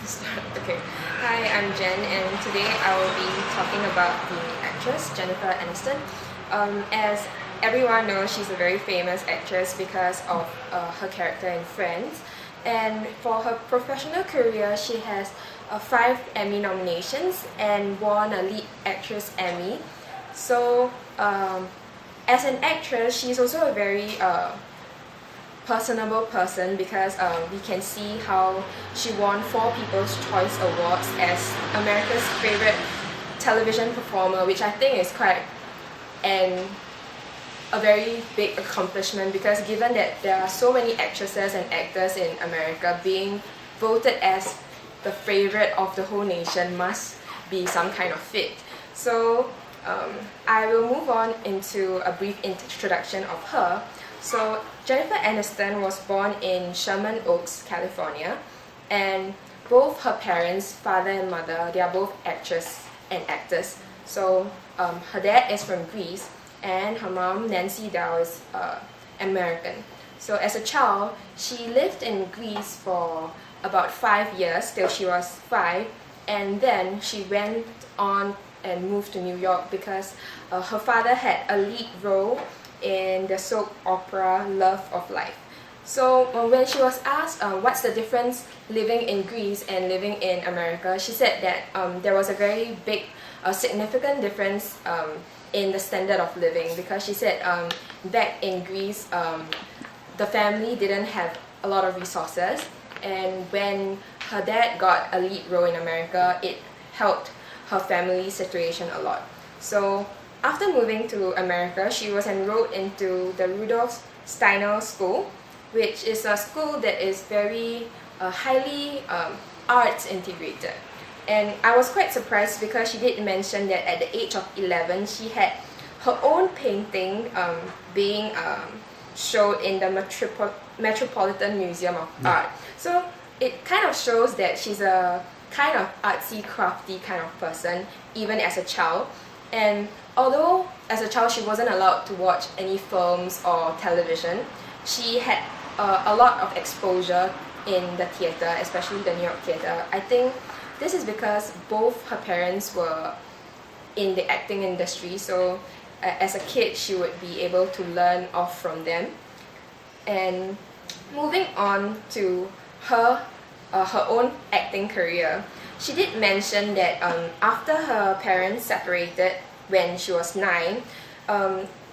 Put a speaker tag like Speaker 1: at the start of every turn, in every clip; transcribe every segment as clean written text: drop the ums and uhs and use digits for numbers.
Speaker 1: Okay. Hi, I'm Jen, and today I will be talking about the actress Jennifer Aniston. As everyone knows, she's a very famous actress because of her character in Friends. And for her professional career, she has 5 Emmy nominations and won a Lead Actress Emmy. So, as an actress, she's also a very personable person because we can see how she won 4 People's Choice Awards as America's favorite television performer, which I think is quite a very big accomplishment, because given that there are so many actresses and actors in America, being voted as the favorite of the whole nation must be some kind of feat. So I will move on into a brief introduction of her. So Jennifer Aniston was born in Sherman Oaks, California, and both her parents, father and mother, they are both actors and actors. So her dad is from Greece, and her mom, Nancy Dow, is American. So as a child, she lived in Greece for about 5 years till she was 5, and then she went on and moved to New York because her father had a lead role in the soap opera Love of Life. So when she was asked what's the difference living in Greece and living in America, she said that there was a very big, significant difference in the standard of living, because she said back in Greece, the family didn't have a lot of resources, and when her dad got a lead role in America, it helped her family situation a lot. So after moving to America, she was enrolled into the Rudolph Steiner School, which is a school that is very highly arts integrated. And I was quite surprised because she did mention that at the age of 11, she had her own painting being showed in the Metropolitan Museum of Art. So it kind of shows that she's a kind of artsy, crafty kind of person, even as a child. And although as a child she wasn't allowed to watch any films or television, she had a lot of exposure in the theatre, especially the New York theatre. I think this is because both her parents were in the acting industry, so as a kid she would be able to learn off from them. And moving on to her own acting career, she did mention that after her parents separated when she was 9,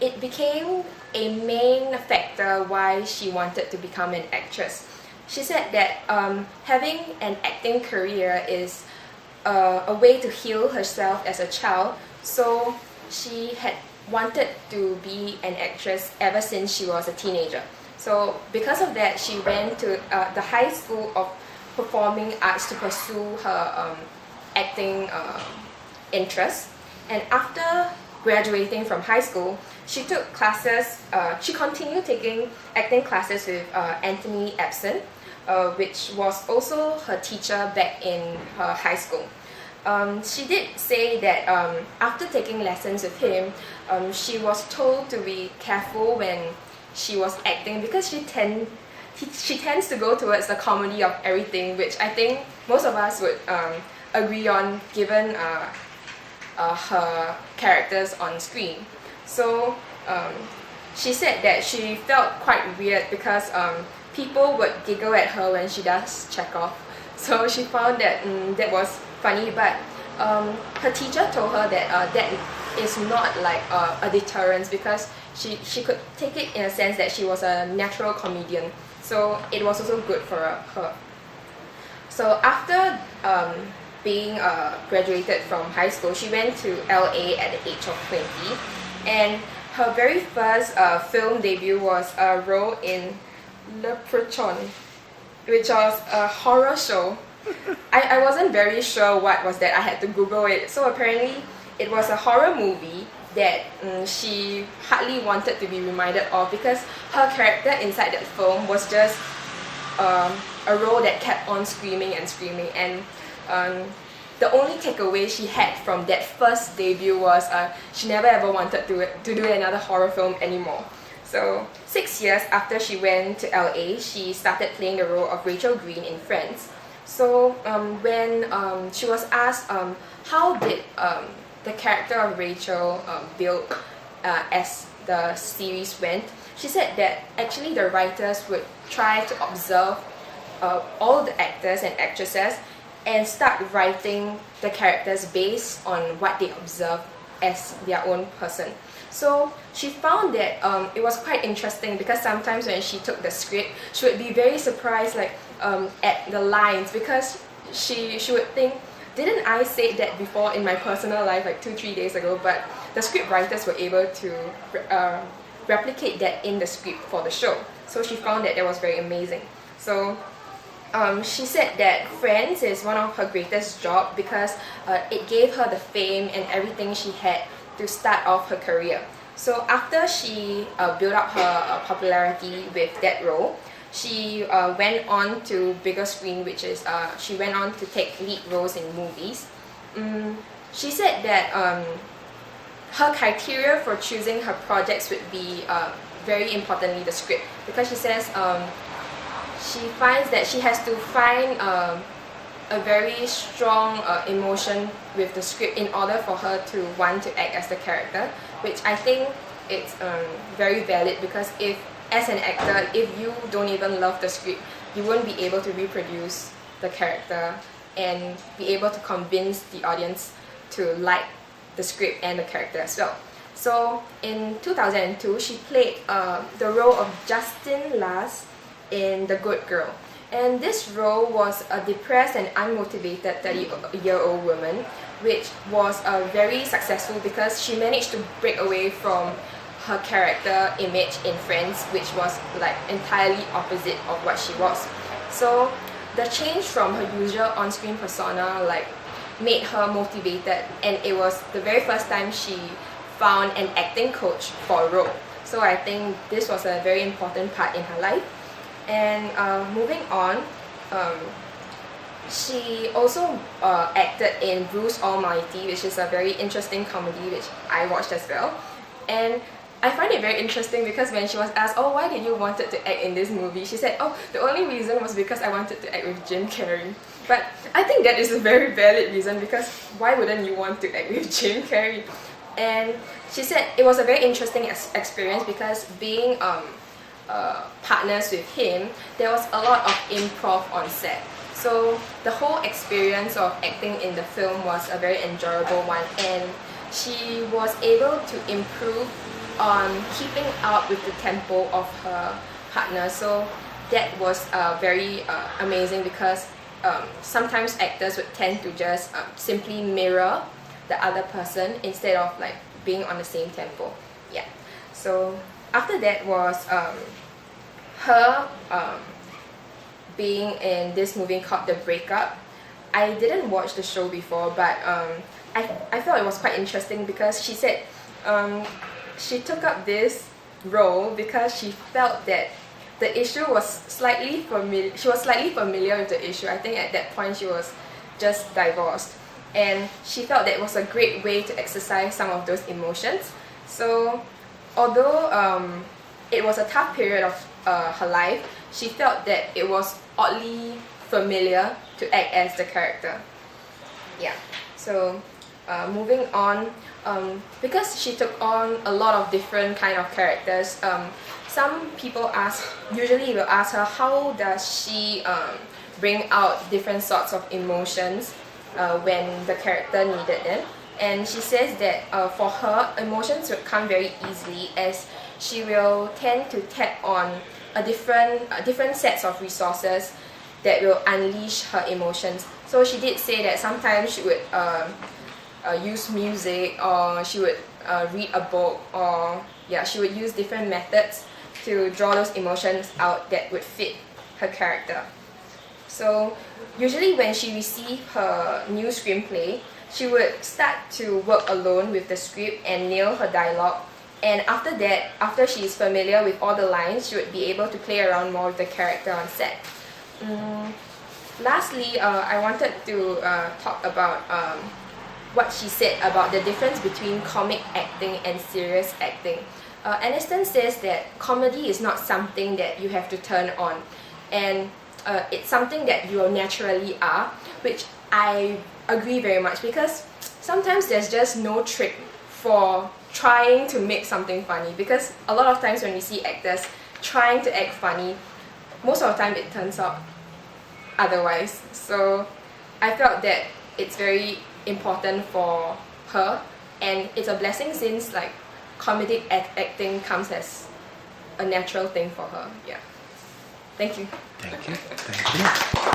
Speaker 1: it became a main factor why she wanted to become an actress. She said that having an acting career is a way to heal herself as a child, so she had wanted to be an actress ever since she was a teenager. So because of that, she went to the High School of Performing Arts to pursue her acting interests. And after graduating from high school, she took classes, she continued taking acting classes with Anthony Epson, which was also her teacher back in her high school. She did say that after taking lessons with him, she was told to be careful when she was acting, because she tends to go towards the comedy of everything, which I think most of us would agree on, given her characters on screen. So she said that she felt quite weird because people would giggle at her when she does Chekhov. So she found that that was funny, but her teacher told her that that is not like a deterrence, because she could take it in a sense that she was a natural comedian. So it was also good for her. So after being graduated from high school, she went to LA at the age of 20, and her very first film debut was a role in Le Preachon, which was a horror show. I wasn't very sure what was that. I had to Google it. So apparently it was a horror movie that she hardly wanted to be reminded of, because her character inside that film was just a role that kept on screaming and screaming, and the only takeaway she had from that first debut was she never ever wanted to do another horror film anymore. So 6 years after she went to LA, she started playing the role of Rachel Green in Friends. So when she was asked how did the character of Rachel build as the series went, she said that actually the writers would try to observe all the actors and actresses and start writing the characters based on what they observe as their own person. So she found that it was quite interesting because sometimes when she took the script, she would be very surprised at the lines, because she would think, didn't I say that before in my personal life like 2-3 days ago? But the script writers were able to replicate that in the script for the show. So she found that was very amazing. So she said that Friends is one of her greatest jobs because it gave her the fame and everything she had to start off her career. So after she built up her popularity with that role, she went on to bigger screen, which is she went on to take lead roles in movies. She said that her criteria for choosing her projects would be very importantly the script, because she says she finds that she has to find a very strong emotion with the script in order for her to want to act as the character, which I think it's very valid, because as an actor, if you don't even love the script, you won't be able to reproduce the character and be able to convince the audience to like the script and the character as well. So in 2002, she played the role of Justin Lass in The Good Girl. And this role was a depressed and unmotivated 30-year-old woman, which was very successful because she managed to break away from her character image in Friends, which was like entirely opposite of what she was. So the change from her usual on-screen persona made her motivated, and it was the very first time she found an acting coach for a role. So I think this was a very important part in her life. And moving on, she also acted in Bruce Almighty, which is a very interesting comedy which I watched as well. And I find it very interesting because when she was asked, oh, why did you wanted to act in this movie? She said, oh, the only reason was because I wanted to act with Jim Carrey. But I think that is a very valid reason, because why wouldn't you want to act with Jim Carrey? And she said it was a very interesting experience because being partners with him, there was a lot of improv on set. So the whole experience of acting in the film was a very enjoyable one, and she was able to improve on keeping up with the tempo of her partner. So that was very amazing, because sometimes actors would tend to just simply mirror the other person instead of being on the same tempo. Yeah. So after that was her being in this movie called The Breakup. I didn't watch the show before, but I felt it was quite interesting because she said she took up this role because she felt that the issue was slightly familiar. She was slightly familiar with the issue. I think at that point she was just divorced, and she felt that it was a great way to exercise some of those emotions. So although it was a tough period of her life, she felt that it was oddly familiar to act as the character. Yeah. So moving on, because she took on a lot of different kind of characters, some people usually will ask her, how does she bring out different sorts of emotions when the character needed them? And she says that for her, emotions would come very easily, as she will tend to tap on different sets of resources that will unleash her emotions. So she did say that sometimes she would use music, or she would read a book, or she would use different methods to draw those emotions out that would fit her character. So usually when she received her new screenplay, she would start to work alone with the script and nail her dialogue. And after that, after she is familiar with all the lines, she would be able to play around more with the character on set. Lastly, I wanted to talk about what she said about the difference between comic acting and serious acting. Aniston says that comedy is not something that you have to turn on, and it's something that you naturally are, which I agree very much, because sometimes there's just no trick for trying to make something funny, because a lot of times when we see actors trying to act funny, most of the time it turns out otherwise. So I felt that it's very important for her, and it's a blessing since like comedic acting comes as a natural thing for her. Yeah. Thank you.
Speaker 2: Thank you. Thank you.